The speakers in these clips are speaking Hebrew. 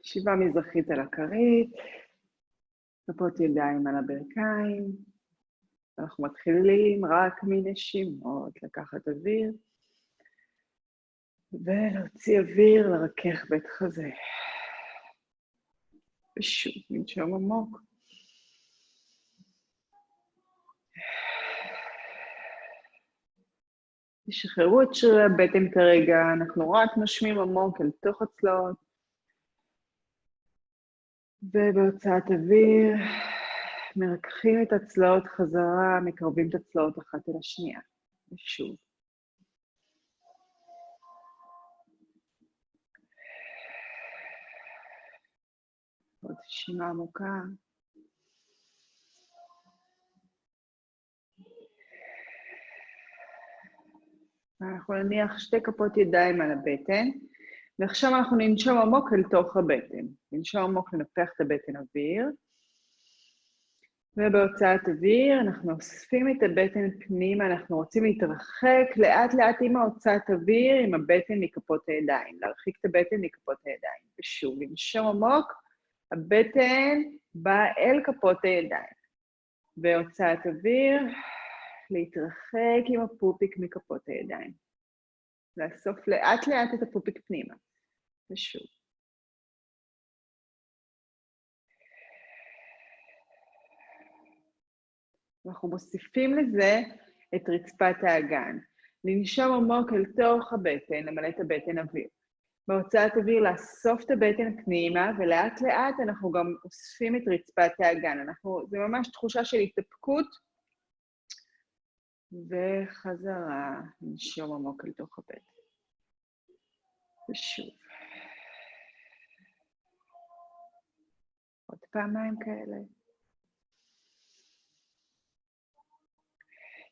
ישיבה מזרחית על הכרית, כפות ידיים על הברכיים. אנחנו מתחילים רק מנשימות, לקחת אוויר, ולהוציא אוויר לרכך בית חזה. ושוב, ננשום עמוק. תשחררו את שרירי הבטן כרגע, אנחנו רק נושמים עמוק אל תוך הצלעות. ובהוצאת אוויר, מרככים את הצלעות חזרה, מקרבים את הצלעות אחת אל השנייה. ושוב. עוד נשימה עמוקה. אנחנו נניח שתי כפות ידיים על הבטן, ועכשיו אנחנו ננשום עמוק אל תוך הבטן. ננשום עמוק לנפח את הבטן אוויר, ובהוצאת אוויר אנחנו אוספים את הבטן פנימה, אנחנו רוצים להתרחק לאט לאט עם ההוצאת אוויר, עם הבטן מכפות הידיים, להרחיק את הבטן מכפות הידיים. ושוב, לנשום עמוק, הבטן באה אל כפות הידיים. בהוצאת אוויר, להתרחק עם הפופיק מכפות הידיים. לאסוף לאט לאט את הפופיק פנימה. ושוב. אנחנו מוסיפים לזה את רצפת האגן. לנשום עמוק אל תוך הבטן, למלא את הבטן אוויר. בהוצאת אוויר לאסוף את הבטן פנימה, ולאט לאט אנחנו גם אוספים את רצפת האגן. זה ממש תחושה של התאפקות, וחזרה, לנשום עמוק אל תוך הבטן. ושוב. עוד פעמיים כאלה.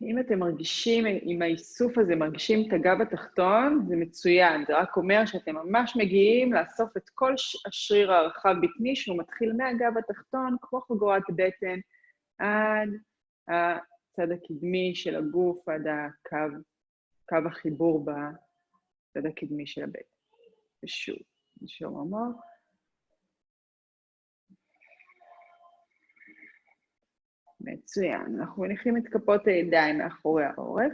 אם אתם מרגישים עם האיסוף הזה, מרגישים את הגב התחתון, זה מצוין. זה רק אומר שאתם ממש מגיעים לאסוף את כל השריר הרחב בטני, שהוא מתחיל מהגב התחתון, כמו חגורת בטן, עד הצד הקדמי של הגוף, עד קו החיבור בצד הקדמי של הבטן. ושוב, נשום עמוק. מצוין. אנחנו מניחים את כפות הידיים מאחורי העורף.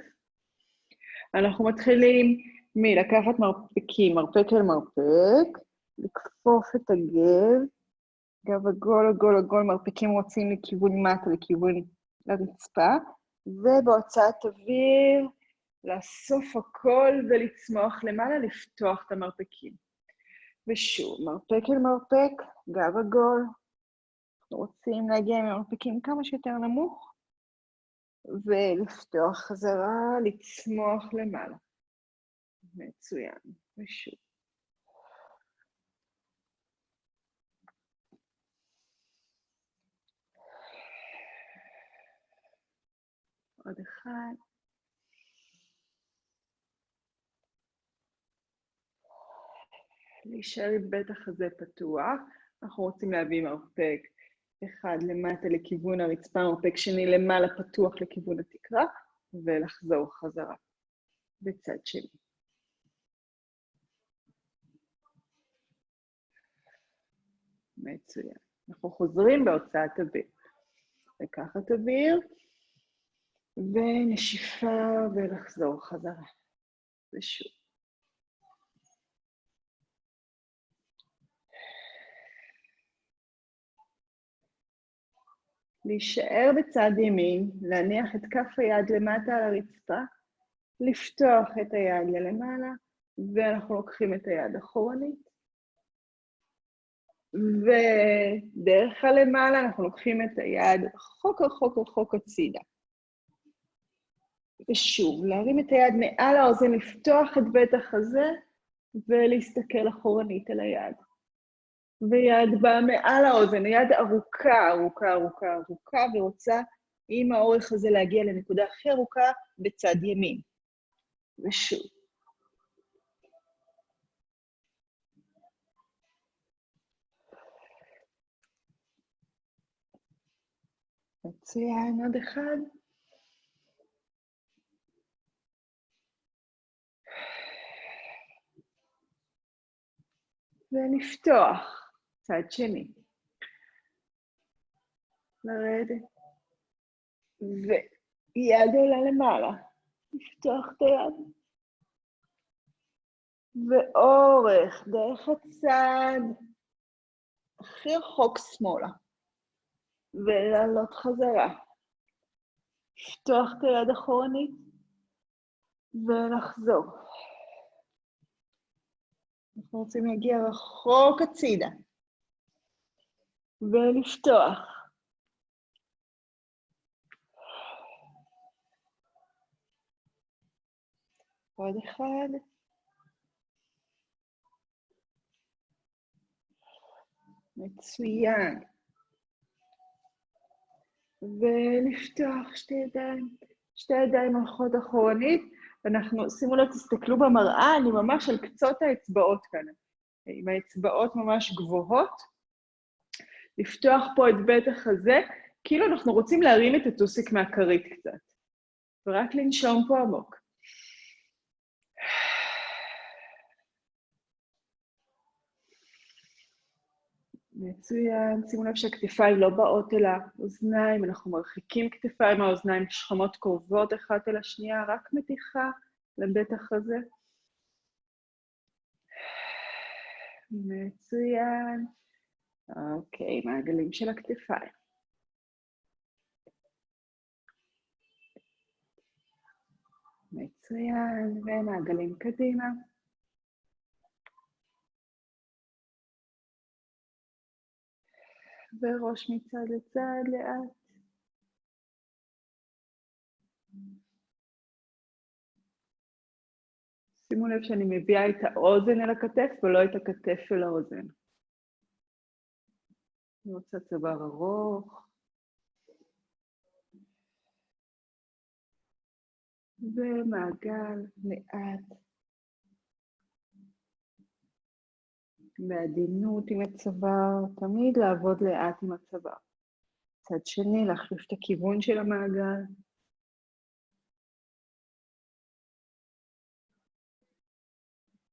אנחנו מתחילים מלקחת מרפקים, מרפק אל מרפק, לכפוף את הגב, גב עגול, עגול, עגול, מרפקים רוצים לכיוון מטה, לכיוון לרצפה, ובהוצאת אוויר, לאסוף הכל ולצמוח למעלה, לפתוח את המרפקים. ושוב, מרפק אל מרפק, גב עגול, אנחנו רוצים להגיע עם המרפקים כמה שיותר נמוך, ולפתוח חזרה, לצמוח למעלה. מצוין, ושוב. עוד אחד. להישאר עם בית החזה פתוח. אנחנו רוצים להביא מרפק אחד למטה לכיוון הרצפה, מרפק שני למעלה פתוח לכיוון התקרה, ולחזור חזרה בצד שני. מצוין. אנחנו חוזרים בהוצאת אוויר. לקחת אוויר, ונשיפה ולחזור חזרה. ושוב. להישאר בצד ימין, להניח את כף היד למטה על הרצפה, לפתוח את היד ללמעלה, ואנחנו לוקחים את היד אחורנית, ודרך הלמעלה אנחנו לוקחים את היד רחוק רחוק רחוק הצידה. ושוב, להרים את היד מעל האוזן, לפתוח את בית החזה, ולהסתכל אחורנית על היד. ויד באה מעל האוזן, היד ארוכה, ארוכה, ארוכה, ארוכה, ורוצה עם האורך הזה להגיע לנקודה הכי ארוכה בצד ימין. ושוב. מצוין, עוד אחד. ולפתוח. צד שני. לרדת. ויד עולה למעלה. לפתוח את היד. ואורך דרך הצד. הכי רחוק שמאלה. ולעלות חזרה. לפתוח את היד אחורנית. ולחזור. אנחנו רוצים להגיע רחוק הצידה. ולפתוח. עוד אחד. מצוין. ולפתוח שתי ידיים. שתי ידיים הולכות אחורנית. ואנחנו, שימו לב, תסתכלו במראה, אני ממש על קצות האצבעות כאן. עם האצבעות ממש גבוהות. לפתוח פה את בית החזה, כאילו אנחנו רוצים להרים את הטוסיק מהכרית קצת. ורק לנשום פה עמוק. מצוין, שימו לב שהכתפיים לא באות אל האוזניים, אנחנו מרחיקים כתפיים מהאוזניים, שכמות קרובות אחת אל השנייה, רק מתיחה לבית החזה. מצוין. אוקיי, מעגלים של הכתפיים. מצוין, ומעגלים קדימה. וראש מצד לצד לאט. שימו לב שאני מביאה את האוזן אל הכתף ולא את הכתף אל האוזן. אני רוצה צוואר ארוך. ומעגל לאט. בעדינות עם הצוואר, תמיד לעבוד לאט עם הצוואר. צד שני, להחליף את הכיוון של המעגל.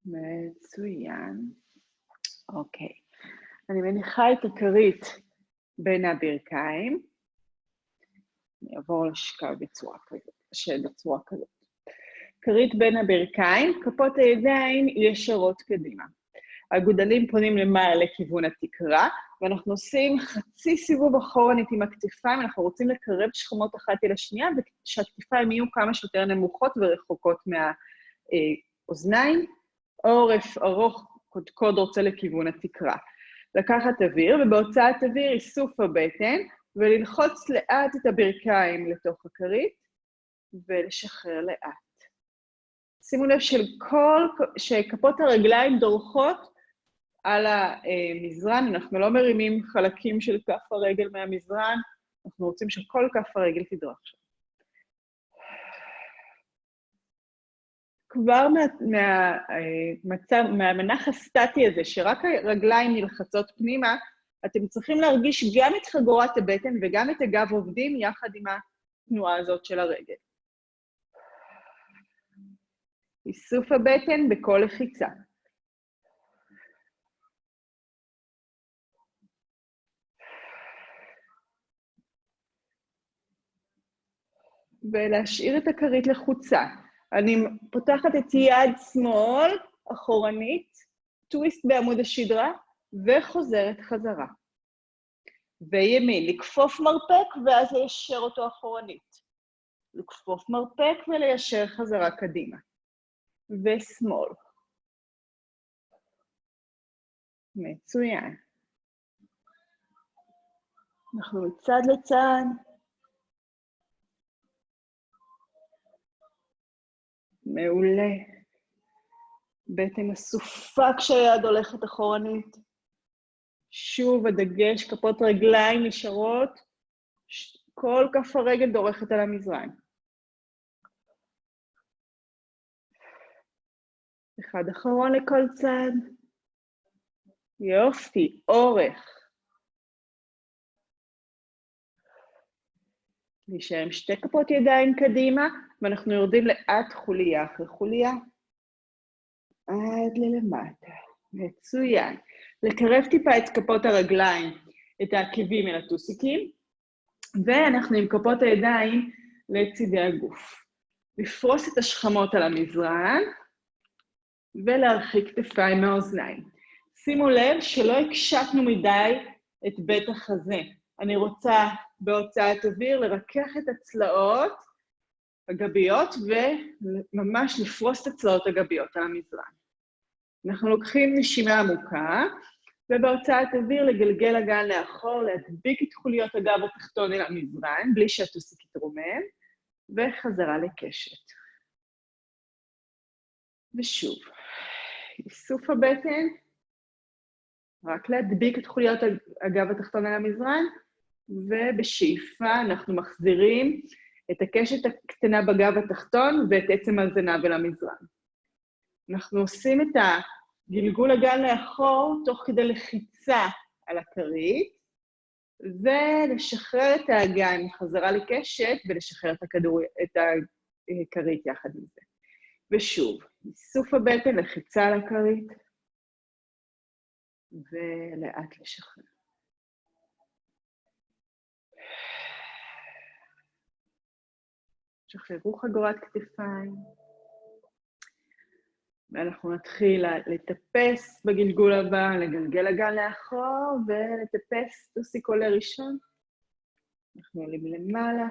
מצוין. אוקיי. אני מניחה את הכרית בין הברכיים. אני אעבור לשכב בצורה כזאת. כרית בין הברכיים, כפות הידיים ישרות קדימה. הגודלים פונים למעלה לכיוון התקרה, ואנחנו עושים חצי סיבוב אחורנית עם הכתפיים, אנחנו רוצים לקרב שכמות אחת אל השנייה, ושהכתפיים יהיו כמה שיותר נמוכות ורחוקות מהאוזניים. עורף ארוך קודקוד רוצה לכיוון התקרה. לקחת אוויר, ובהוצאת אוויר איסוף הבטן, וללחוץ לאט את הברכיים לתוך הכרית, ולשחרר לאט. שימו לב שכפות הרגליים דורכות על המזרן, אנחנו לא מרימים חלקים של כף הרגל מהמזרן, אנחנו רוצים שכל כף הרגל תדרוך שם. כבר מהמנח הסטטי הזה, שרק הרגליים נלחצות פנימה, אתם צריכים להרגיש גם את חגורת הבטן וגם את הגב עובדים יחד עם התנועה הזאת של הרגל. איסוף הבטן בכל לחיצה. ולהשאיר את הכרית לחוצה. אני פותחת את יד שמאל, אחורנית, טוויסט בעמוד השדרה, וחוזרת חזרה. וימין, לכפוף מרפק ואז ליישר אותו אחורנית. לכפוף מרפק וליישר חזרה קדימה. ושמאל. מצוין. אנחנו מצד לצד. מעולה. בטן אסופה כשהיד הולכת אחורנית. שוב הדגש, כפות רגליים נשארות. כל כף הרגל דורכת על המזרן. אחד אחרון לכל צד. יופי, אורך. נשאר עם שתי כפות ידיים קדימה, ואנחנו יורדים לאט חוליה אחרי חוליה. עד ללמטה. מצוין. לקרב טיפה את כפות הרגליים, את העקבים אל הטוסיקים, ואנחנו עם כפות הידיים לצידי הגוף. לפרוס את השכמות על המזרן, ולהרחיק כתפיים מהאוזניים. שימו לב שלא הקשטנו מדי את בית החזה. אני רוצה בהוצאת אוויר לרכך את הצלעות הגביות, וממש לפרוס את הצלעות הגביות על המזרן. אנחנו לוקחים נשימה עמוקה, ובהוצאת אוויר לגלגל אגן לאחור, להדביק את חוליות הגב התחתון אל המזרן, בלי שהטוסיק יתרומם, וחזרה לקשת. ושוב, איסוף הבטן, רק להדביק את חוליות הגב התחתון אל המזרן, ובשאיפה אנחנו מחזירים את הקשת הקטנה בגב התחתון ואת עצם הזנב אל המזרן. אנחנו עושים את הגלגול אגן לאחור תוך כדי לחיצה על הכרית, ולשחרר את האגן חזרה לקשת ולשחרר את הכרית יחד עם זה. ושוב, איסוף הבטן, לחיצה על הכרית, ולאט לשחרר. שחררו חגורת כתפיים, ואנחנו נתחיל לטפס בגלגול הבא, לגלגל אגן לאחור, ולטפס טוסיק עולה ראשון. אנחנו עולים למעלה,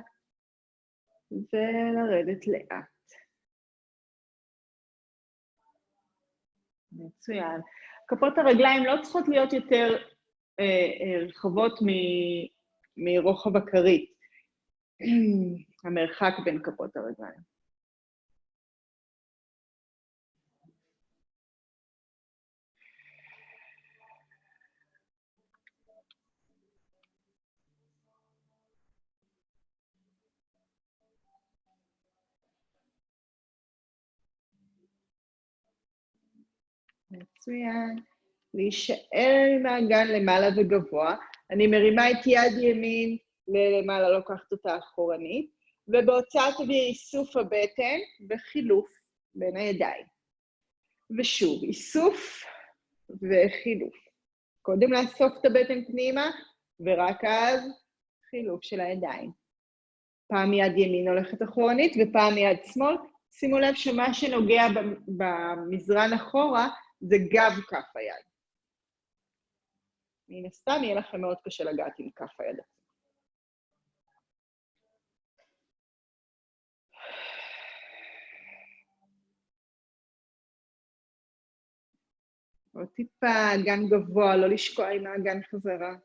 ולרדת לאט. מצוין. כפות הרגליים לא צריכות להיות יותר רחבות מרוחב הכרית. המרחק בין כפות הרגליים. מצוין. להישאר עם האגן למעלה וגבוה. אני מרימה את יד ימין למעלה, לוקחת אותה אחורנית, ובהוצאת אוויר איסוף הבטן וחילוף בין הידיים. ושוב, איסוף וחילוף. קודם לאסוף את הבטן פנימה, ורק אז חילוף של הידיים. פעם יד ימין הולכת אחורנית, ופעם יד שמאל. שימו לב שמה שנוגע במזרן אחורה, זה גב כף היד. מן הסתם יהיה לכם מאוד קשה לגעת עם כף היד. עוד טיפה, אגן גבוה, לא לשקוע עם האגן חזרה.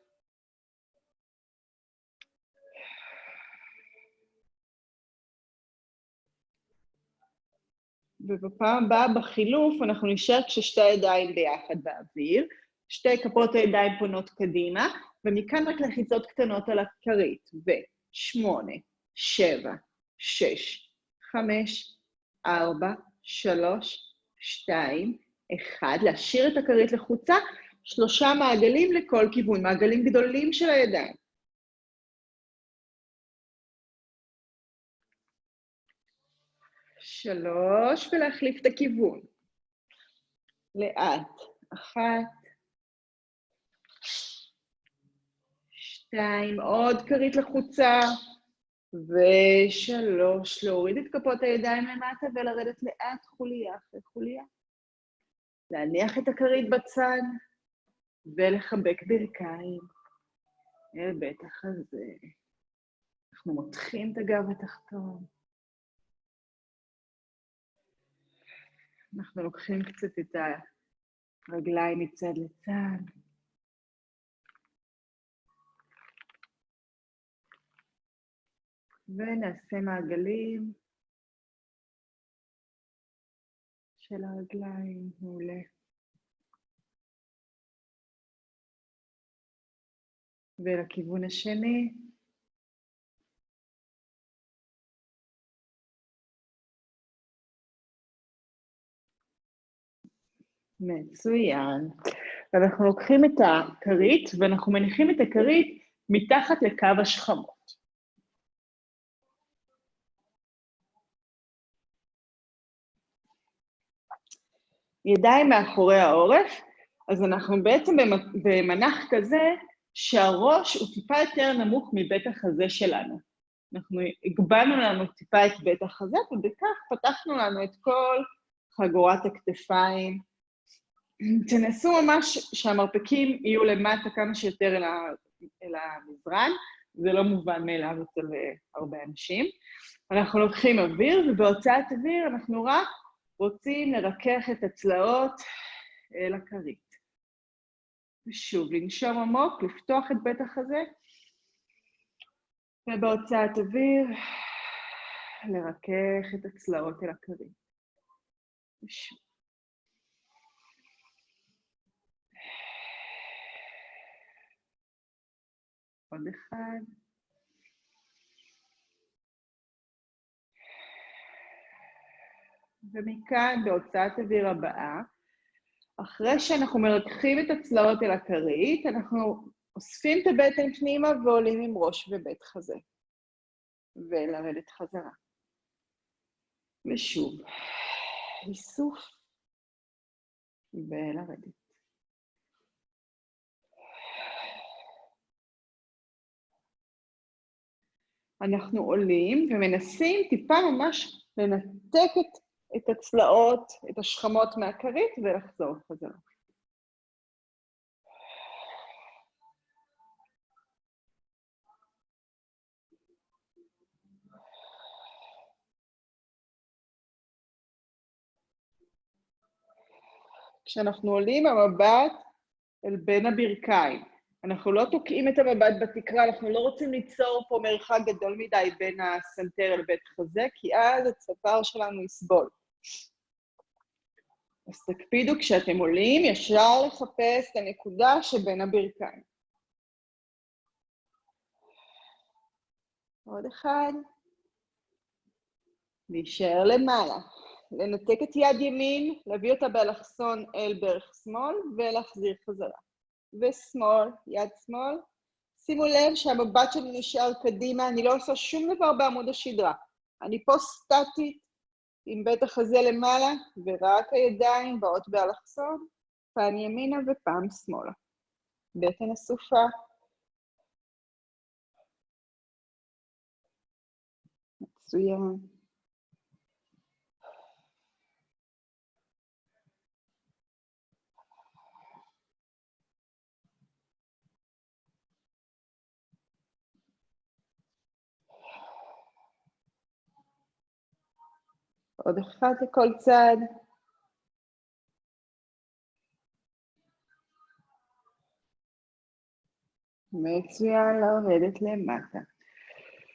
ובפעם הבאה בחילוף אנחנו נשאר כששתי הידיים ביחד באוויר, שתי כפות הידיים פונות קדימה, ומכאן רק לחיצות קטנות על הכרית, ו8, 7, 6, 5, 4, 3, 2, 1, להשאיר את הכרית לחוצה, 3 מעגלים לכל כיוון, מעגלים גדולים של הידיים. שלוש, ולהחליף את הכיוון. לאט. 1, 2, עוד כרית לחוצה, ו3, להוריד את כפות הידיים למטה ולרדת לאט חוליה אחרי חוליה. להניח את הכרית בצד, ולחבק ברכיים. אל בית החזה. אנחנו מותחים את הגב התחתון. אנחנו לוקחים קצת את הרגליים מצד לצד. ונעשה מעגלים של הרגליים, מעולה. ולכיוון השני. מצוין. ואנחנו לוקחים את הכרית, ואנחנו מניחים את הכרית מתחת לקו השכמות. ידיים מאחורי העורף, אז אנחנו בעצם במנח כזה, שהראש הוא טיפה יותר נמוך מבית החזה שלנו. אנחנו הגבלנו לנו טיפה את בית החזה, ובכך פתחנו לנו את כל חגורת הכתפיים. תנסו ממש שהמרפקים יהיו למטה כמה שיותר אל המזרן, זה לא מובן מאליו אצל הרבה אנשים. אנחנו לוקחים אוויר, ובהוצאת אוויר אנחנו רק רוצים לרכך את הצלעות אל הכרית. ושוב, לנשום עמוק, לפתוח את בית החזה, ובהוצאת אוויר, לרכך את הצלעות אל הכרית. ושוב. עוד אחד. ומכאן, בהוצאת אוויר הבאה, אחרי שאנחנו מרככים את הצלעות אל הכרית, אנחנו אוספים את הבטן פנימה ועולים עם ראש ובית חזה. ולרדת חזרה. ושוב, איסוף ולרדת. אנחנו עולים ומנסים טיפה ממש לנתק את הצלעות, את השכמות מהכרית ולחזור חזרה. כשאנחנו עולים, המבט אל בין הברכיים. אנחנו לא תוקעים את המבט בתקרה, אנחנו לא רוצים ליצור פה מרחק גדול מדי בין הסנטר אל בית חזה, כי אז הצוואר שלנו יסבול. אז תקפידו כשאתם עולים, ישר לחפש את הנקודה שבין הברכיים. עוד אחד. להישאר למעלה. לנתק את יד ימין, להביא אותה באלכסון אל ברך שמאל, ולהחזיר חזרה. ושמאל, יד שמאל. שימו לב שהמבט שלי נשאר קדימה, אני לא עושה שום דבר בעמוד השדרה. אני פה סטטית, עם בית החזה למעלה, ורק הידיים באות באלכסון, פעם ימינה ופעם שמאלה. בטן אסופה. מצוין. עוד אחד לכל צד. מצוין, לרדת למטה.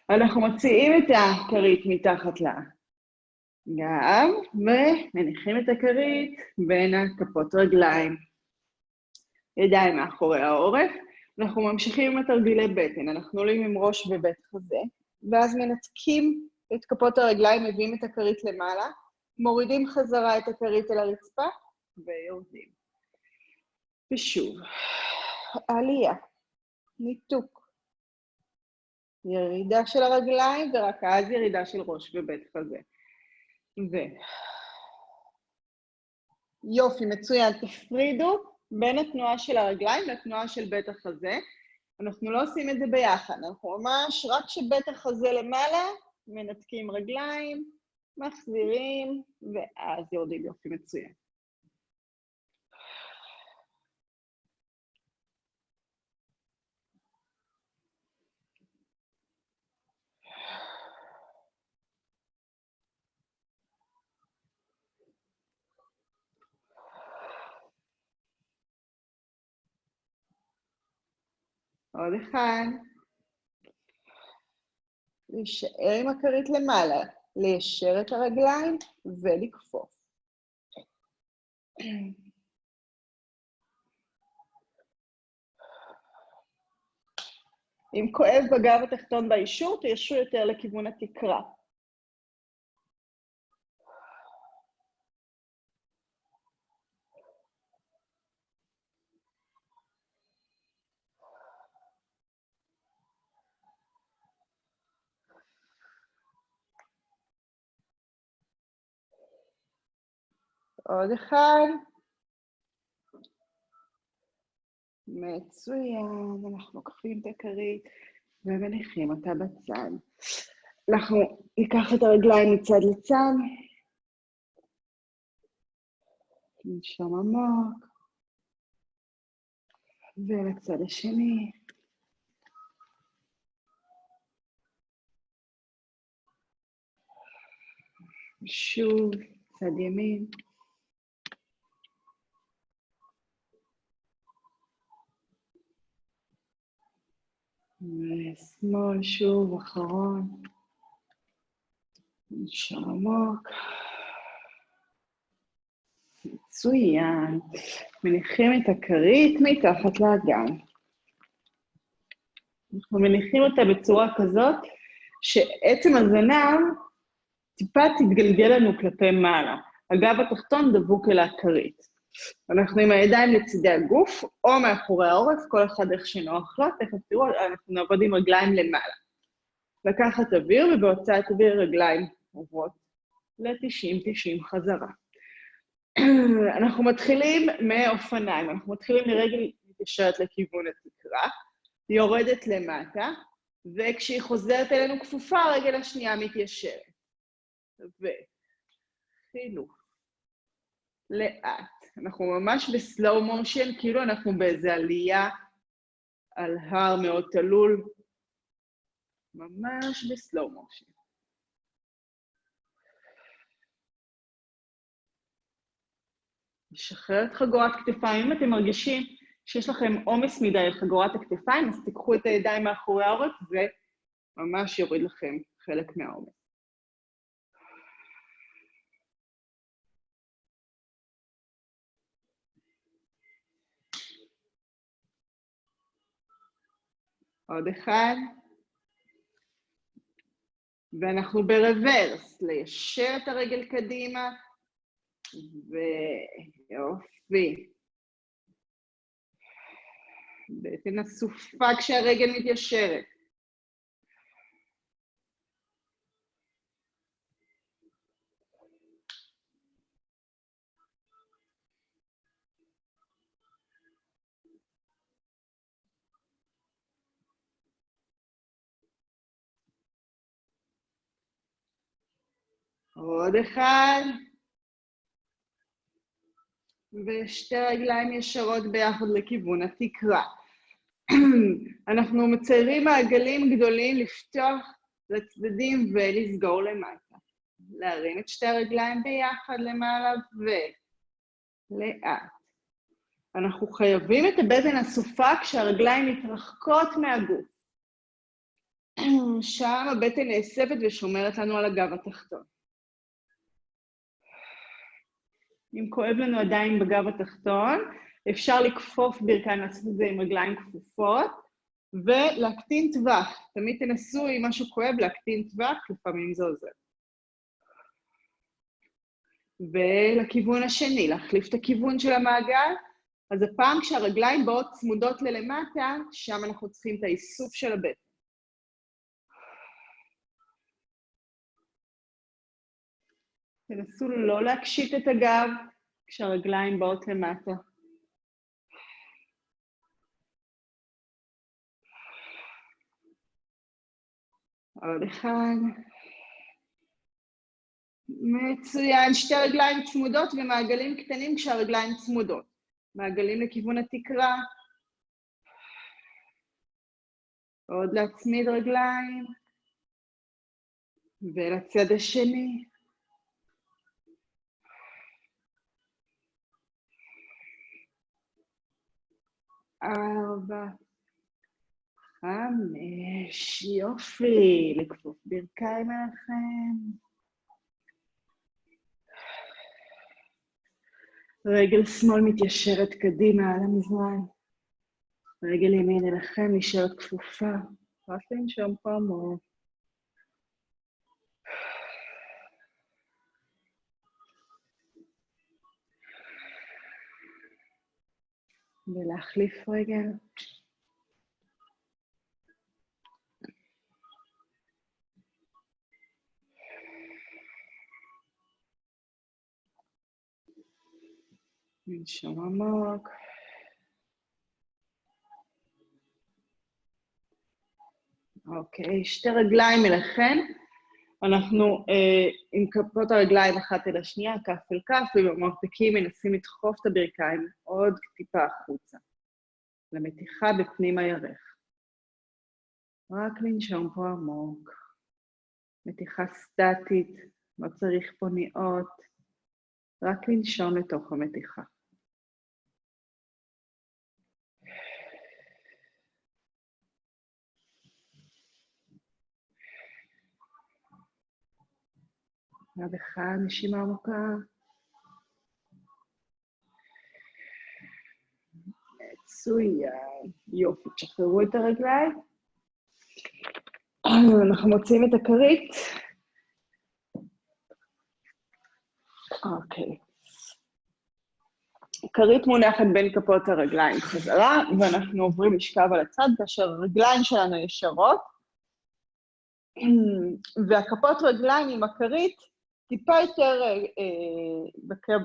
אנחנו מוציאים את הכרית מתחת לגב, ומניחים את הכרית בין הכפות רגליים. ידיים מאחורי העורף. אנחנו ממשיכים עם התרגילי בטן. אנחנו עולים עם ראש ובית חזה, ואז מנתקים את כפות הרגליים, מביאים את הכרית למעלה, מורידים חזרה את הכרית אל הרצפה, ויורדים. ושוב, עלייה, ניתוק, ירידה של הרגליים, ורק אז ירידה של ראש ובית חזה. יופי, מצוין, תפרידו בין התנועה של הרגליים לתנועה של בית החזה. אנחנו לא עושים את זה ביחד, אנחנו ממש רק שבית החזה למעלה, מנתקים רגליים, מחזירים, ואז יורדים. יופי, מצוין. עוד אחד. להישאר עם הכרית למעלה, ליישר את הרגליים ולכפוף. אם כואב בגב התחתון באישור, תיישרו יותר לכיוון התקרה. עוד אחד. מצוין, אנחנו לוקחים את הכרית ומניחים אותה בצד. אנחנו ניקח את הרגליים מצד לצד, נשום עמוק, ולצד השני. שוב, צד ימין. ושמאל, שוב, אחרון. נשום עמוק. מצוין. מניחים את הכרית מתחת לאגן. אנחנו מניחים אותה בצורה כזאת, שעצם הזנב טיפה תתגלגל לנו כלפי מעלה. הגב התחתון דבוק אל הכרית. אנחנו עם הידיים לצידי הגוף, או מאחורי העורף, כל אחד איך שנוח לו. תכף תראו, אנחנו נעבוד עם רגליים למעלה. לקחת אוויר, ובהוצאת אוויר רגליים עוברות ל-90-90 חזרה. אנחנו מתחילים מאופניים, אנחנו מתחילים מרגל מתיישרת לכיוון התקרה, היא יורדת למטה, וכשהיא חוזרת אלינו כפופה, הרגל השנייה מתיישרת. וחילוף. לאט. אנחנו ממש בסלואו מושן, כאילו אנחנו באיזו עלייה על הר מאוד תלול. ממש בסלואו מושן. נשחרר את חגורת כתפיים. אם אתם מרגישים שיש לכם עומס מדי על חגורת הכתפיים, אז תיקחו את הידיים מאחורי העורף וממש יוריד לכם חלק מהעומס. עוד אחד. ואנחנו ברוורס, ליישר את הרגל קדימה, ויופי. בטן הסופה כשהרגל מתיישרת. עוד אחד. ושתי רגליים ישרות ביחד לכיוון התקרה. אנחנו מציירים מעגלים גדולים לפתוח לצדדים ולסגור למטה. להרים את שתי הרגליים ביחד למעלה ולאט. אנחנו חייבים את הבטן הסופה כשהרגליים מתרחקות מהגוף. שם הבטן נאספת ושומרת לנו על הגב התחתון. אם כואב לנו עדיין בגב התחתון, אפשר לכפוף ברכיים, לעשות את זה עם רגליים כפופות, ולהקטין טווח. תמיד תנסו אם משהו כואב להקטין טווח, לפעמים זה עוזר. ולכיוון השני, להחליף את הכיוון של המעגל, אז הפעם כשהרגליים באות צמודות ללמטה, שם אנחנו צריכים את האיסוף של הבטן. תנסו לא להקשיט את הגב כשהרגליים באות למטה. עוד אחד. מצוין, שתי רגליים צמודות ומעגלים קטנים כשהרגליים צמודות. מעגלים לכיוון התקרה. עוד להצמיד רגליים. ולצד השני. 4, 5, יופי, לכפוף ברכיים עליכם. רגל שמאל מתיישרת קדימה על המזרן. רגל ימין אליכם נשארת כפופה. רק לנשום פה עמוק. ולהחליף רגל. נשום עמוק. אוקיי, שתי רגליים אליכם. אנחנו עם כפות הרגליים אחת אל השנייה, כף אל כף, ובמרפקים מנסים לדחוף את הברכיים עוד טיפה החוצה. למתיחה בפנים הירך. רק לנשום פה עמוק. מתיחה סטטית, לא צריך פה ניעות. רק לנשום לתוך המתיחה. יד אחד, נשימה עמוקה. מצוין. יופי, תשחררו את הרגליים. אנחנו מוצאים את הכרית. אוקיי. הכרית מונחת בין כפות הרגליים חזרה, ואנחנו עוברים לשכב על הצד, כאשר הרגליים שלנו ישרות, והכפות רגליים עם הכרית טיפה יותר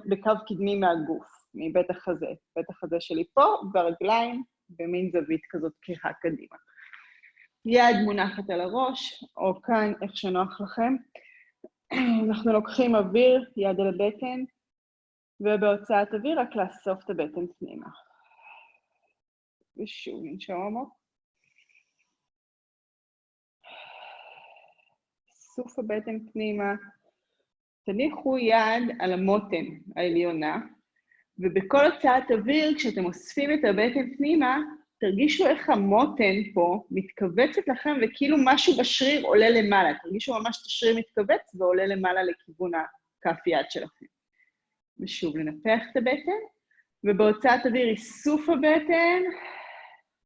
בקו קדמי מהגוף, מבית החזה. בית החזה שלי פה, והרגליים במין זווית כזאת כהה קדימה. יד מונחת על הראש, או כאן, איך שנוח לכם. אנחנו לוקחים אוויר, יד על הבטן, ובהוצאת אוויר רק לאסוף את הבטן פנימה. ושוב, ננשום עמוק. אסוף הבטן פנימה. תניחו יד על המותן העליונה, ובכל הוצאת אוויר, כשאתם אוספים את הבטן פנימה, תרגישו איך המותן פה מתכווצת לכם, וכאילו משהו בשריר עולה למעלה. תרגישו ממש את השריר מתכווץ ועולה למעלה לכיוון הכף יד שלכם. ושוב, לנפח את הבטן, ובהוצאת אוויר איסוף הבטן,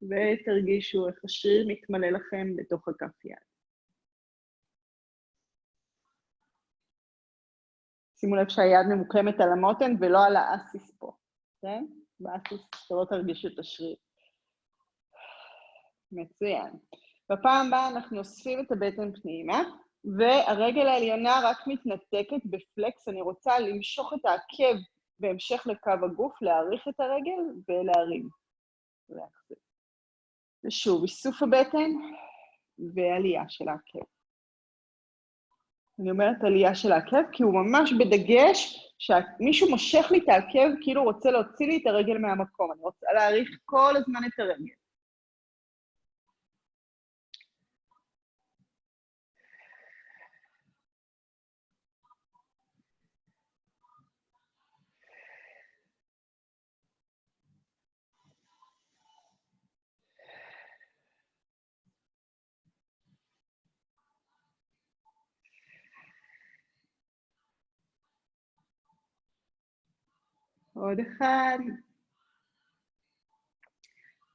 ותרגישו איך השריר מתמלא לכם בתוך הכף יד. שימו לב שהיד ממוקמת על המותן ולא על האסיס פה, כן? באסיס אתה לא תרגישו את השריר. מצוין. בפעם הבאה אנחנו אוספים את הבטן פנימה, והרגל העליונה רק מתנתקת בפלקס. אני רוצה למשוך את העקב בהמשך לקו הגוף, להאריך את הרגל ולהרים. ושוב, איסוף הבטן ועלייה של העקב. אני אומרת עלייה של העקב, כי הוא ממש בדגש שמישהו מושך לי את העקב, כאילו רוצה להוציא לי את הרגל מהמקום. אני רוצה להאריך כל הזמן את הרגל. עוד אחד.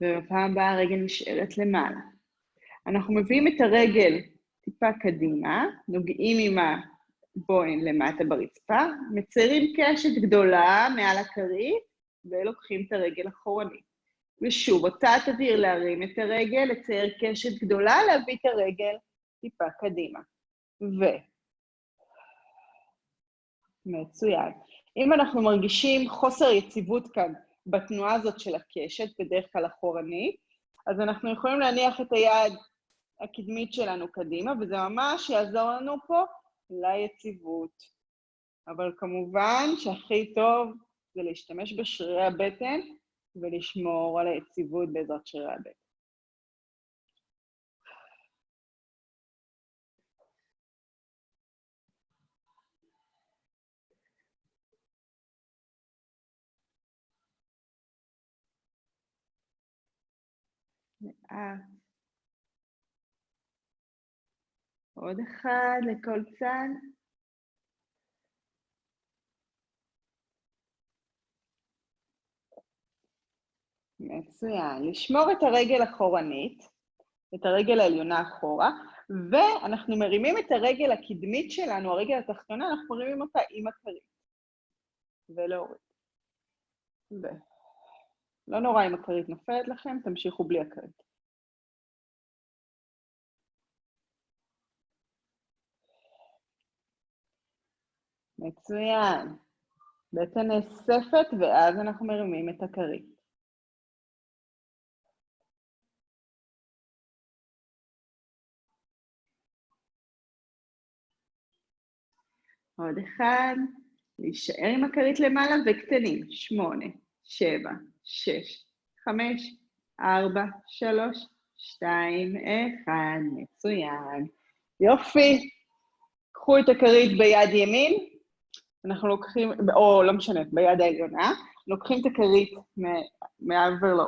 ובפעם הבאה הרגל נשארת למעלה. אנחנו מביאים את הרגל טיפה קדימה, נוגעים עם הבוהן למטה ברצפה, מציירים קשת גדולה מעל הכרית, ולוקחים את הרגל אחורנית. ושוב, הוצאת אוויר להרים את הרגל, לצייר קשת גדולה, להביא את הרגל טיפה קדימה. מצוין. אם אנחנו מרגישים חוסר יציבות כאן בתנועה הזאת של הקשת, בדרך כלל אחורנית, אז אנחנו יכולים להניח את היד הקדמית שלנו קדימה, וזה ממש יעזור לנו פה ליציבות. אבל כמובן שהכי טוב זה להשתמש בשרירי הבטן, ולשמור על היציבות בעזרת שרירי הבטן. עוד אחד לכל צד. מצוין. לשמור את הרגל אחורנית, את הרגל העליונה אחורה, ואנחנו מרימים את הרגל הקדמית שלנו, הרגל התחתונה, אנחנו מרימים אותה עם הכרית. ולהוריד. לא נורא אם הכרית נופלת לכם, תמשיכו בלי הכרית. מצוין. בטן נאספת, ואז אנחנו מרימים את הכרית. עוד אחד. להישאר עם הכרית למעלה וקטנים. 8, 7, 6, 5, 4, 3, 2, 1. מצוין. יופי. קחו את הכרית ביד ימין. אנחנו לוקחים, או לא משנה, ביד העליונה. לוקחים את הכרית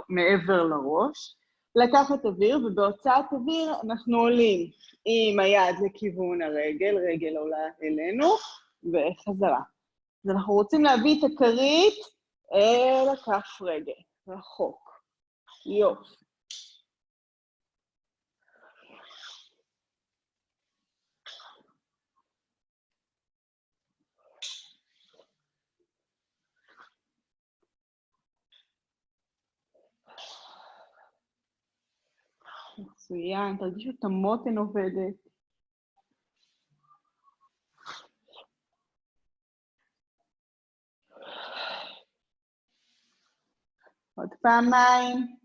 מעבר לראש. לקחת אוויר, ובהוצאת אוויר אנחנו עולים עם היד לכיוון הרגל, רגל עולה אלינו, וחזרה. אז אנחנו רוצים להביא את הכרית אל הכף רגל, רחוק. יופי. מצוין, תרגישו את המותן עובדת. עוד פעמיים.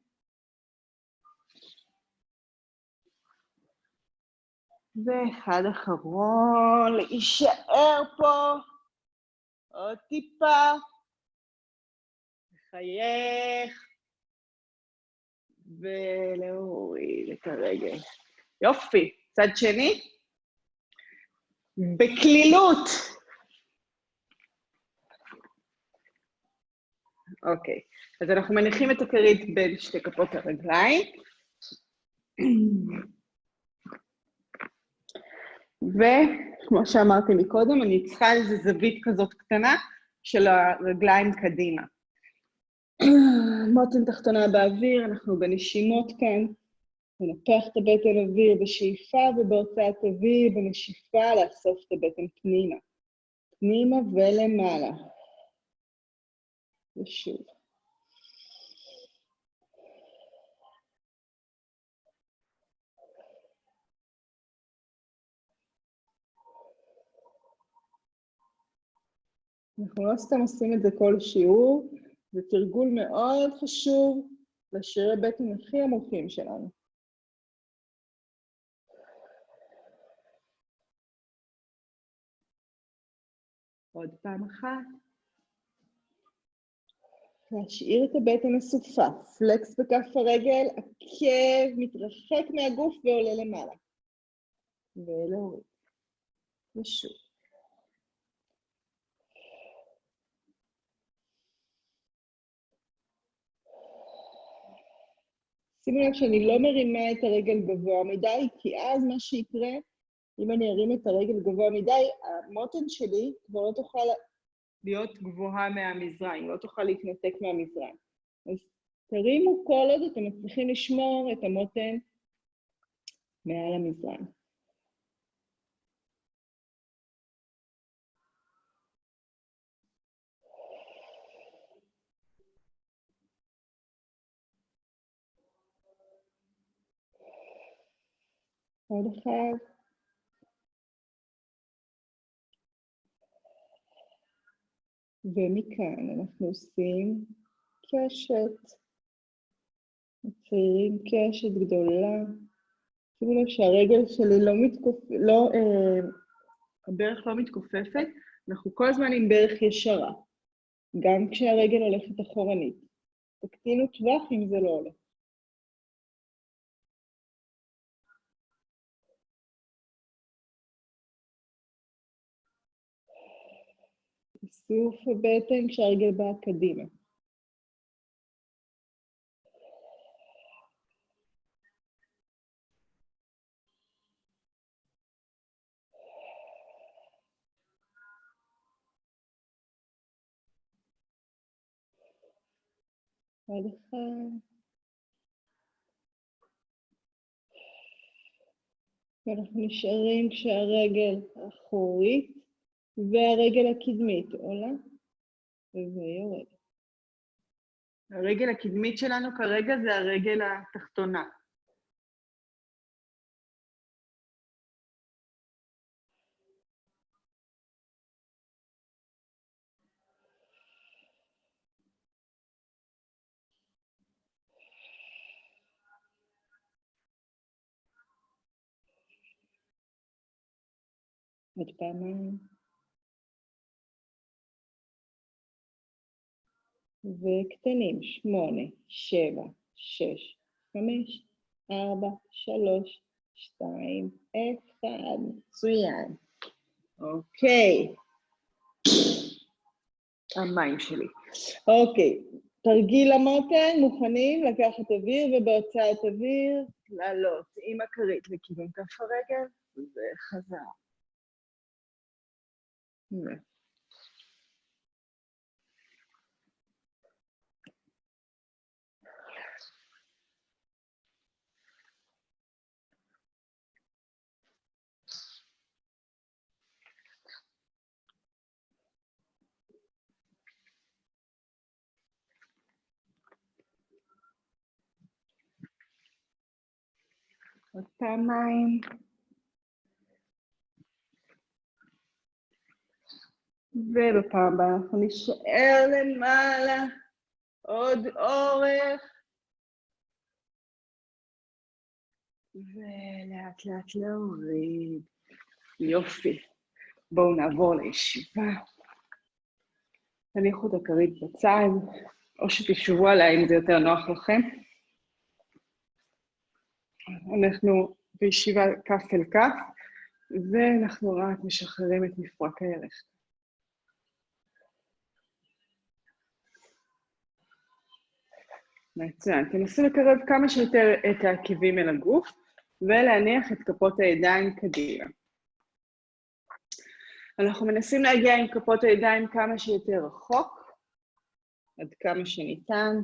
ואחד אחרון, להישאר פה. עוד טיפה. לחייך. ולהוריד את הרגל. יופי. צד שני. בקלילות. אוקיי. אז אנחנו מניחים את הכרית בין שתי כפות הרגליים. וכמו שאמרתי מקודם, אני צריכה איזו זווית כזאת קטנה של הרגליים קדימה. מותן תחתונה באוויר, אנחנו בנשימות כאן. ננפח את הבטן אוויר בשאיפה ובהוצאת אוויר, בנשיפה לאסוף את הבטן פנימה. פנימה ולמעלה. ושוב. אנחנו לא סתם עושים את זה כל שיעור, זה תרגול מאוד חשוב לשרירי בטן הכי עמוקים שלנו. עוד פעם אחת. להשאיר את הבטן אסופה, פלקס בכף הרגל, עקב, מתרחק מהגוף ועולה למעלה. ולהוריד. ושוב. שימו לב שאני לא מרימה את הרגל גבוה מדי, כי אז מה שיקרה, אם אני ארים את הרגל גבוה מדי, המותן שלי כבר לא תוכל להיות גבוהה מהמזריים, לא תוכל להתנתק מהמזריים. אז תרימו כל עוד אתם מצליחים לשמור את המותן מעל המזריים. עוד אחד. ומכאן אנחנו עושים קשת. מציירים קשת גדולה. שימו לב שהרגל שלי הברך לא מתכופפת, אנחנו כל הזמן עם ברך ישרה. גם כשהרגל הולכת אחורנית. תקטינו טווח אם זה לא הולך. איסוף הבטן כשהרגל באה קדימה. עוד אחד. ואנחנו נשארים כשהרגל האחורית והרגל הקדמית עולה ויורדת. הרגל הקדמית שלנו כרגע זה הרגל התחתונה. עוד פעמיים. וקטנים, 8, 7, 6, 5, 4, 3, 2, 1, מצוין. אוקיי. המים שלי. אוקיי, תרגיל המותן, מוכנים לקחת אוויר ובהוצאת אוויר לעלות עם הכרית לכיוון כף הרגל וחזרה. עוד פעמיים. ובפעם הבאה אנחנו נשאר למעלה, עוד אורך. ולאט לאט להוריד. יופי. בואו נעבור לישיבה. תניחו את הכרית בצד, או שתשבו עליי אם זה יותר נוח לכם. אנחנו בישיבה כף אל כף, ואנחנו רק משחררים את מפרק הירך. מצוין, תנסו לקרב כמה שיותר את העקבים אל הגוף, ולהניח את כפות הידיים קדימה. אנחנו מנסים להגיע עם כפות הידיים כמה שיותר רחוק, עד כמה שניתן,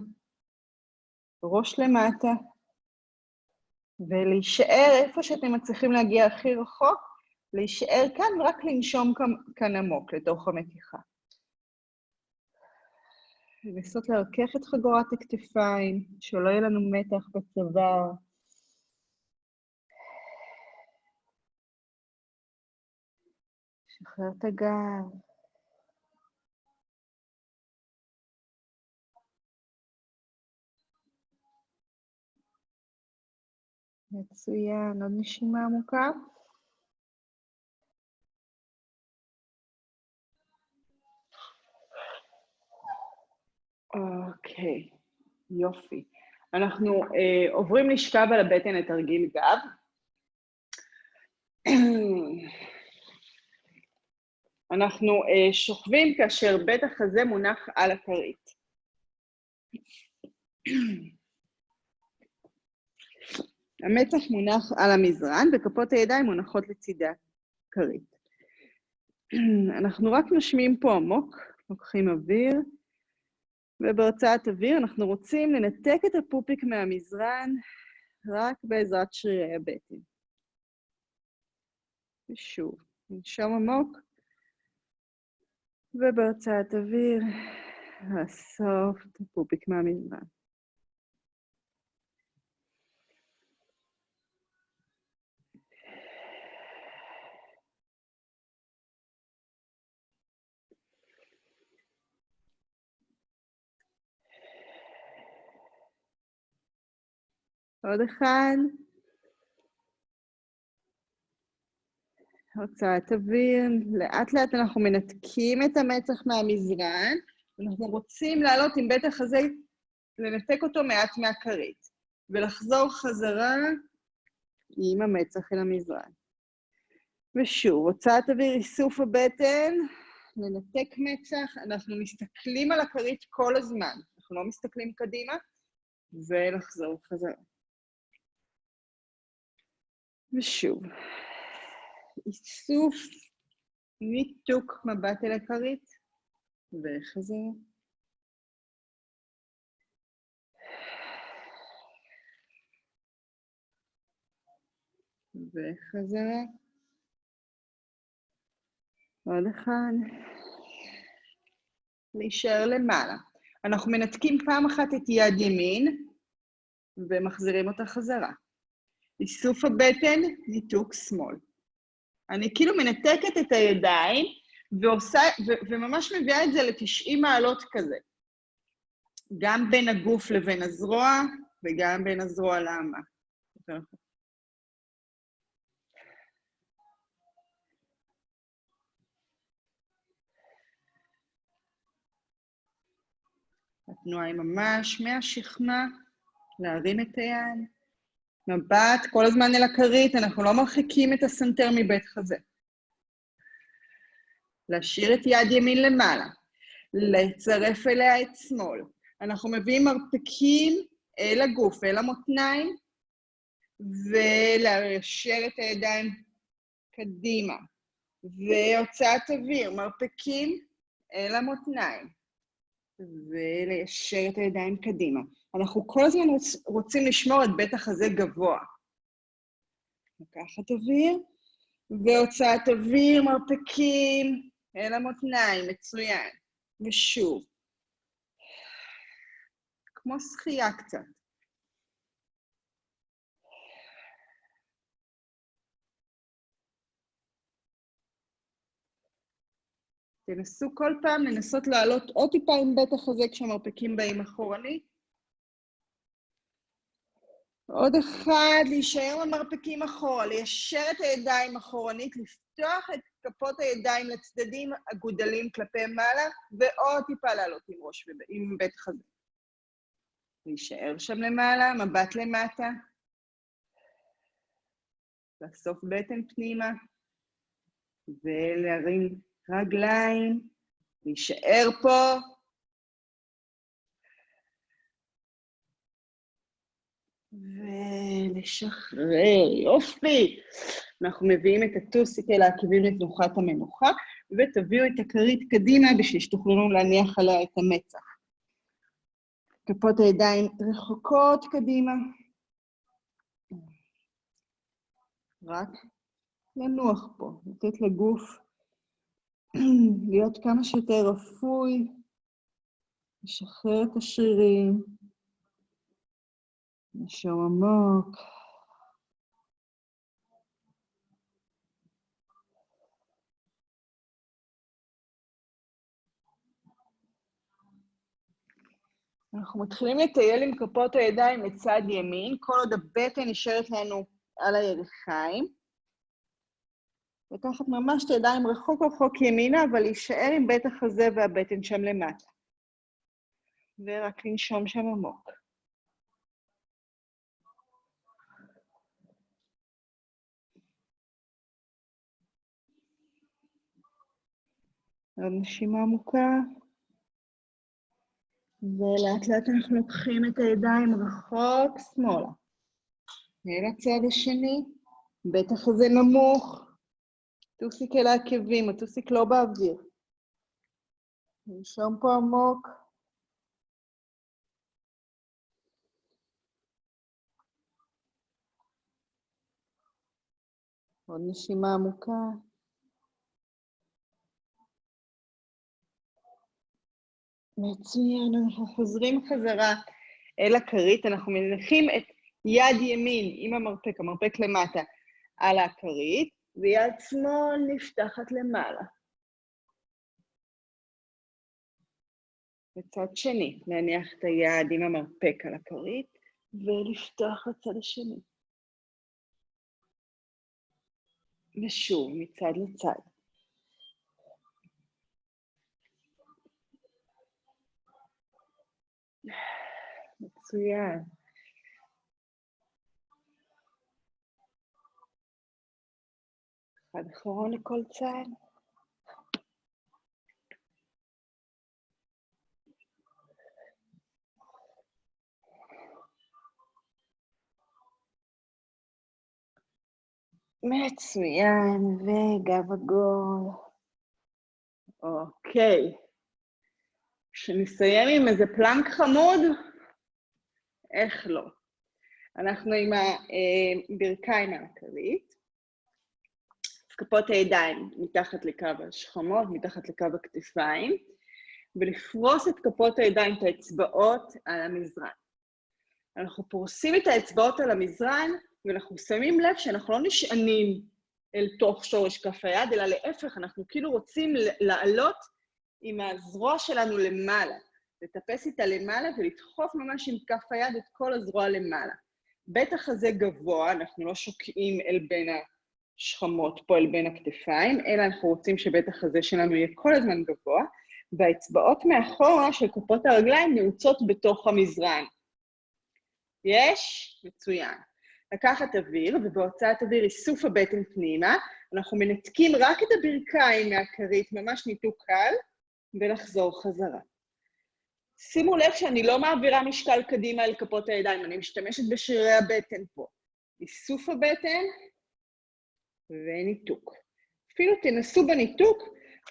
ראש למטה, ולהישאר איפה שאתם מצליחים להגיע הכי רחוק, להישאר כאן ורק לנשום כאן עמוק לתוך המתיחה. לנסות להרכך את חגורת הכתפיים, שלא יהיה לנו מתח בצוואר. שחרר את הגב. מצוין, עוד נשימה עמוקה. אוקיי, יופי. אנחנו עוברים לשכב על הבטן לתרגיל גב. אנחנו שוכבים כאשר בית החזה מונח על הכרית. המצח מונח על המזרן וכפות הידיים מונחות לצידה הכרית. אנחנו רק נושמים פה עמוק, לוקחים אוויר, ובהוצאת אוויר אנחנו רוצים לנתק את הפופיק מהמזרן רק בעזרת שרירי הבטן. ושוב, ננשום עמוק, ובהוצאת אוויר, לאסוף את הפופיק מהמזרן. עוד אחד. הוצאת אוויר. לאט לאט אנחנו מנתקים את המצח מהמזרן, ואנחנו רוצים לעלות עם בית החזה, לנתק אותו מעט מהכרית, ולחזור חזרה עם המצח אל המזרן. ושוב, הוצאת אוויר, איסוף הבטן, לנתק מצח, אנחנו מסתכלים על הכרית כל הזמן, אנחנו לא מסתכלים קדימה, ולחזור חזרה. ושוב, איסוף, ניתוק מבט אל הכרית, וחזרה. וחזרה. עוד אחד. להישאר למעלה. אנחנו מנתקים פעם אחת את יד ימין, ומחזירים אותה חזרה. איסוף הבטן, ניתוק שמאל. אני כאילו מנתקת את הידיים, וממש מביאה את זה ל-90 מעלות כזה. גם בין הגוף לבין הזרוע, וגם בין הזרוע לאמה. תנועה ממש מהשכמה, להרים את היד. מבט כל הזמן אל הכרית, אנחנו לא מרחיקים את הסנטר מבית חזה. להשאיר את יד ימין למעלה, לצרף אליה את שמאל. אנחנו מביאים מרפקים אל הגוף, אל המותניים, וליישר את הידיים קדימה. והוצאת אוויר, מרפקים אל המותניים, וליישר את הידיים קדימה. אנחנו כל הזמן רוצים לשמור את בית החזה גבוה. לקחת אוויר, והוצאת אוויר, מרפקים אל המותניים, מצוין. ושוב. כמו שחייה קצת. תנסו כל פעם לנסות לעלות עוד טיפה עם בית החזה כשהמרפקים באים אחורנית. עוד אחד, להישאר במרפקים אחורה, ליישר את הידיים אחורנית, לפתוח את כפות הידיים לצדדים הגודלים כלפי מעלה, ועוד טיפה לעלות עם בית החזה. להישאר שם למעלה, מבט למטה. לאסוף בטן פנימה, ולהרים רגליים, להישאר פה. ולשחרר, יופי. אנחנו מביאים את הטוסיק אל העקבים לתנוחת המנוחה, ותביאו את הכרית קדימה בשביל שתוכלו להניח עליה את המצח. כפות הידיים רחוקות קדימה. רק לנוח פה, לתת לגוף להיות כמה שיותר רפוי, לשחרר את השרירים, נשום עמוק. אנחנו מתחילים לטייל עם כפות הידיים לצד ימין, כל עוד הבטן נשארת לנו על הירכיים. לקחת ממש את הידיים רחוק רחוק ימינה, אבל להישאר עם בית החזה והבטן שם למטה. ורק לנשום שם עמוק. עוד נשימה עמוקה. ולאט לאט אנחנו לוקחים את הידיים רחוק שמאלה. אל הצד השני, בית החזה נמוך. טוסיק אל העקבים, הטוסיק לא באוויר. נשום פה עמוק. עוד נשימה עמוקה. מצוין, אנחנו חוזרים חזרה אל הכרית, אנחנו מניחים את יד ימין עם המרפק, המרפק למטה, על הכרית, ויד שמאל נפתחת למעלה. בצד שני, להניח את היד עם המרפק על הכרית, ולפתוח לצד השני. ושוב, מצד לצד. מצוין. אחד אחרון לכל צד. מצוין, וגב עגול. אוקיי. כשנסיים עם איזה פלנק חמוד, איך לא? אנחנו עם הברכיים על הכרית, כפות הידיים מתחת לקו השכמות, מתחת לקו הכתפיים, ולפרוס את כפות הידיים, את האצבעות על המזרן. אנחנו פורסים את האצבעות על המזרן, ואנחנו שמים לב שאנחנו לא נשענים אל תוך שורש כף היד, אלא להפך, אנחנו כאילו רוצים לעלות עם הזרוע שלנו למעלה, לטפס איתה למעלה ולדחוף ממש עם כף היד את כל הזרוע למעלה. בית החזה גבוה, אנחנו לא שוקעים אל בין השכמות פה, אל בין הכתפיים, אלא אנחנו רוצים שבית החזה שלנו יהיה כל הזמן גבוה, והאצבעות מאחורה של כפות הרגליים נעוצות בתוך המזרן. יש? מצוין. לקחת אוויר, ובהוצאת אוויר איסוף הבטן פנימה, אנחנו מנתקים רק את הברכיים מהכרית, ממש ניתוק קל, ולחזור חזרה. שימו לב שאני לא מעבירה משקל קדימה אל כפות הידיים, אני משתמשת בשרירי הבטן פה. איסוף הבטן וניתוק. אפילו תנסו בניתוק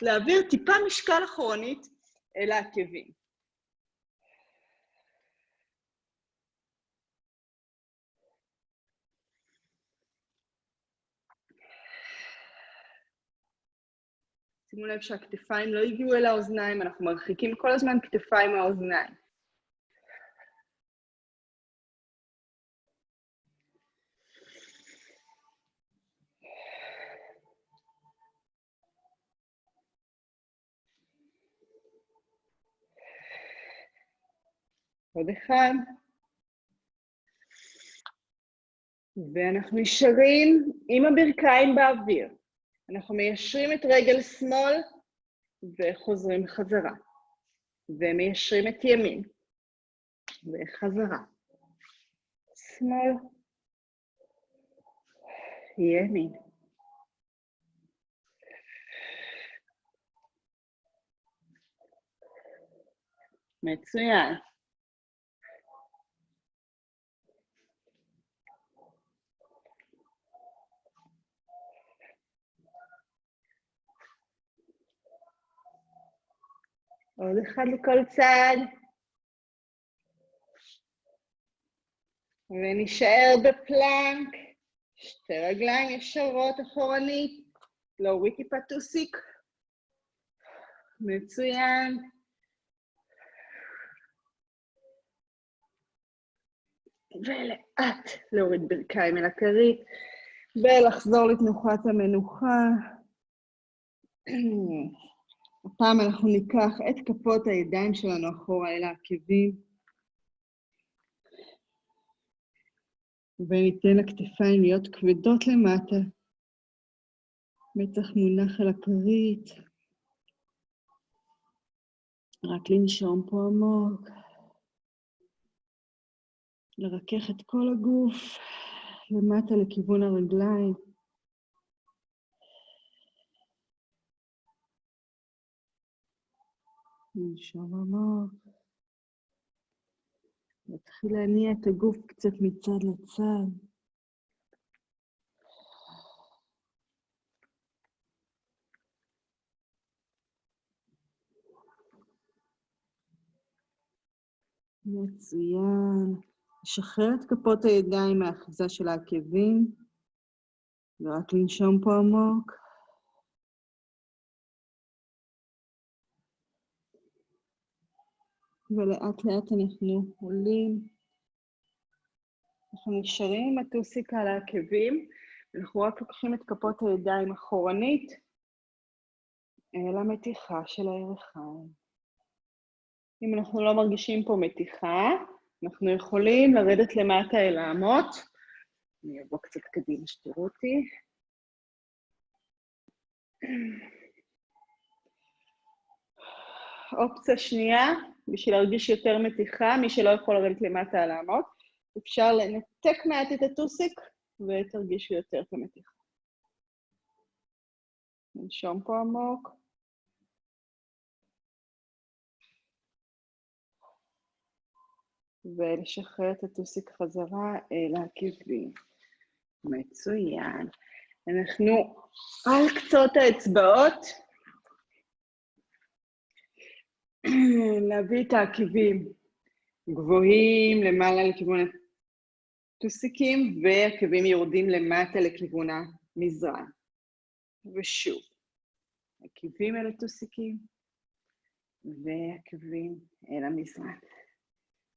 להעביר טיפה משקל אחורנית אל העקבים. שימו לב שהכתפיים לא הגיעו אל האוזניים, אנחנו מרחיקים כל הזמן כתפיים מהאוזניים. עוד אחד. ואנחנו נשארים עם הברכיים באוויר. אנחנו מיישרים את רגל שמאל וחוזרים חזרה. ומיישרים את ימין וחזרה. שמאל, ימין. מצוין. עוד אחד לכל צד. ונשאר בפלנק. שתי רגליים ישרות אחורנית. להוריד טיפה טוסיק. מצוין. ולאט להוריד ברכיים אל הכרית. ולחזור לתנוחת המנוחה. הפעם אנחנו ניקח את כפות הידיים שלנו אחורה אל העקבים. וניתן לכתפיים להיות כבדות למטה. מצח מונח על הכרית. רק לנשום פה עמוק. לרכך את כל הגוף למטה לכיוון הרגליים. ננשום עמוק. נתחיל להניע את הגוף קצת מצד לצד. מצוין. לשחרר את כפות הידיים מהאחיזה של העקבים. ורק לנשום פה עמוק. ולאט לאט אנחנו עולים. אנחנו נשארים עם הטוסיק על העקבים. אנחנו רק לוקחים את כפות הידיים אחורנית אל המתיחה של הירכיים. אם אנחנו לא מרגישים פה מתיחה, אנחנו יכולים לרדת למטה אל האמות. אני אבוא קצת קדימה שתראו אותי. אופציה שנייה, בשביל להרגיש יותר מתיחה, מי שלא יכול לרדת למטה על האמות, אפשר לנתק מעט את הטוסיק ותרגישו יותר את המתיחה. ננשום פה עמוק. ולשחרר את הטוסיק חזרה אל העקבים. מצוין. אנחנו על קצות האצבעות, להביא את העקבים גבוהים למעלה לכיוון הטוסיקים, והעקבים יורדים למטה לכיוון המזרן. ושוב, עקבים אל הטוסיקים, ועקבים אל המזרן.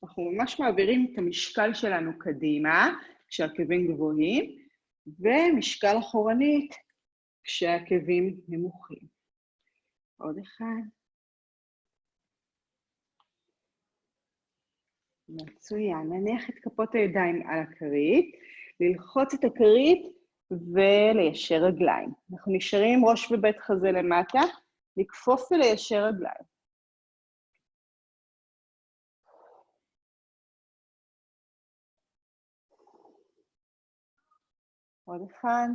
אנחנו ממש מעבירים את המשקל שלנו קדימה, כשהעקבים גבוהים, ומשקל אחורנית, כשהעקבים נמוכים. עוד אחד. מצוין. נניח את כפות הידיים על הכרית, ללחוץ את הכרית וליישר רגליים. אנחנו נשארים עם ראש ובית חזה למטה, לקפוף וליישר רגליים. עוד אחד.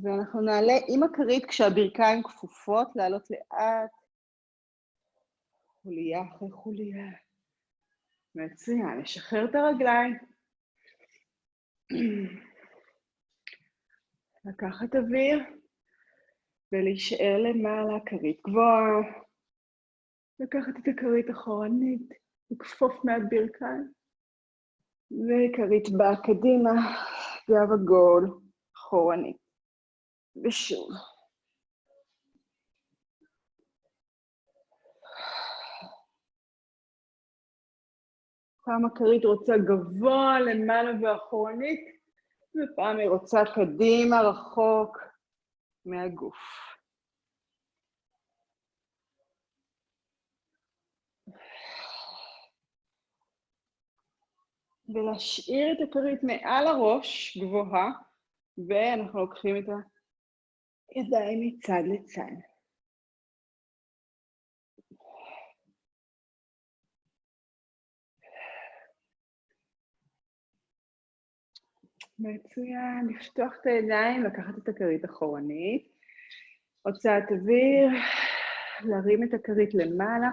ואנחנו נעלה עם הכרית כשהברכיים כפופות, לעלות לאט. חוליה אחרי חוליה. מצוין, לשחרר את הרגליים. לקחת אוויר ולהישאר למעלה, כרית גבוהה. לקחת את הכרית אחורנית, לכפוף מהברכיים. וכרית באה קדימה, גב עגול, אחורנית. ושוב. פעם הכרית רוצה גבוה, למעלה ואחורנית, ופעם היא רוצה קדימה, רחוק מהגוף. ולהשאיר את הכרית מעל הראש גבוהה, ואנחנו לוקחים את הידיים מצד לצד. מצוין, לפתוח את הידיים, לקחת את הכרית אחורנית, הוצאת אוויר, להרים את הכרית למעלה,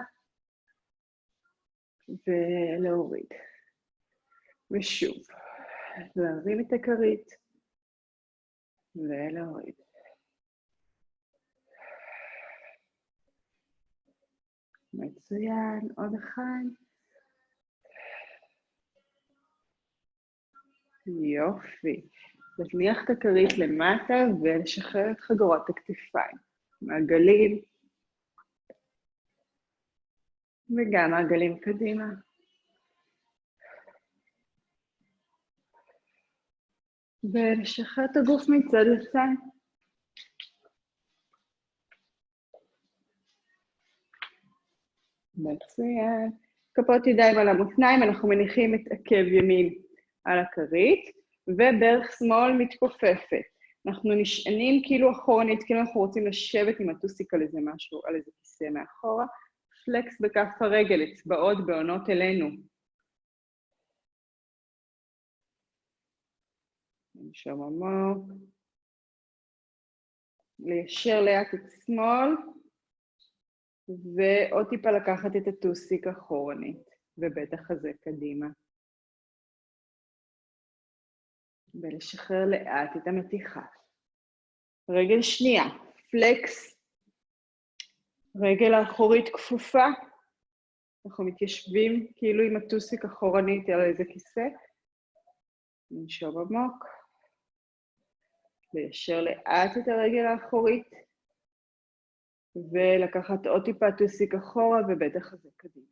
ולהוריד. ושוב, להרים את הכרית, ולהוריד. מצוין, עוד אחד. יופי. להניח את הכרית למטה ולשחרר את חגורת הכתפיים. מעגלים. וגם מעגלים קדימה. ולשחרר את הגוף מצד לצד. מצוין. כפות ידיים על המותניים, אנחנו מניחים את עקב ימין על הכרית, וברך שמאל מתכופפת. אנחנו נשענים כאילו אחורנית, כאילו אנחנו רוצים לשבת עם הטוסיק על איזה משהו, על איזה כיסא מאחורה. פלקס בכף הרגל, אצבעות בעונות אלינו. נשום עמוק. ליישר לאט את שמאל, ועוד טיפה לקחת את הטוסיק אחורנית, ובטח חזה קדימה. ולשחרר לאט את המתיחה. רגל שנייה, פלקס, רגל האחורית כפופה, אנחנו מתיישבים כאילו עם הטוסיק אחורנית על איזה כיסא, נשום עמוק, ליישר לאט את הרגל האחורית, ולקחת עוד טיפה טוסיק אחורה ובטח חזה קדימה.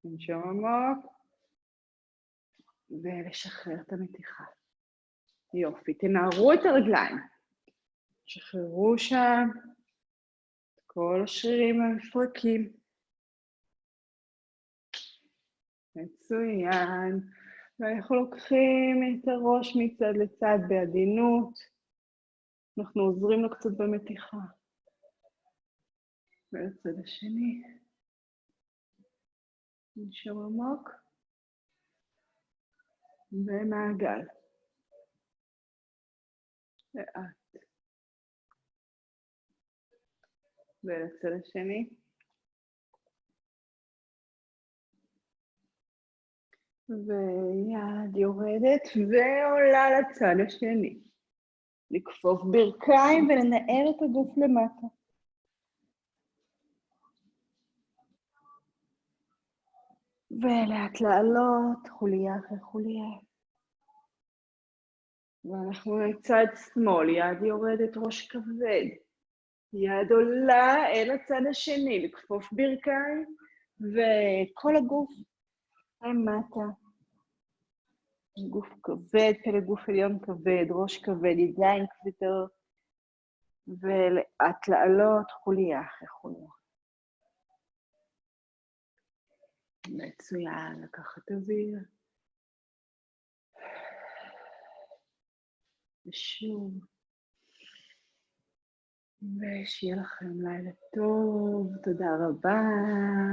נשום עמוק, ולשחרר את המתיחה. יופי, תנערו את הרגליים. שחררו שם את כל השרירים המפרקים. מצוין. ואנחנו לוקחים את הראש מצד לצד בעדינות. אנחנו עוזרים לו קצת במתיחה. ולצד השני. נשום עמוק. ומעגל. לאט. ולצד השני. ויד יורדת ועולה לצד השני. לכפוף ברכיים ולנער את הגוף למטה. ולאט לעלות, חוליה אחרי חוליה. ואנחנו לצד שמאל, יד יורדת, ראש כבד. יד עולה אל הצד השני, לכפוף ברכיים, וכל הגוף למטה. גוף כבד, פלג גוף עליון כבד, ראש כבד, ידיים כבדות, ולאט לעלות, חוליה אחרי חוליה. מצוין, לקחת אוויר. ושוב. ושיהיה לכם לילה טוב, תודה רבה.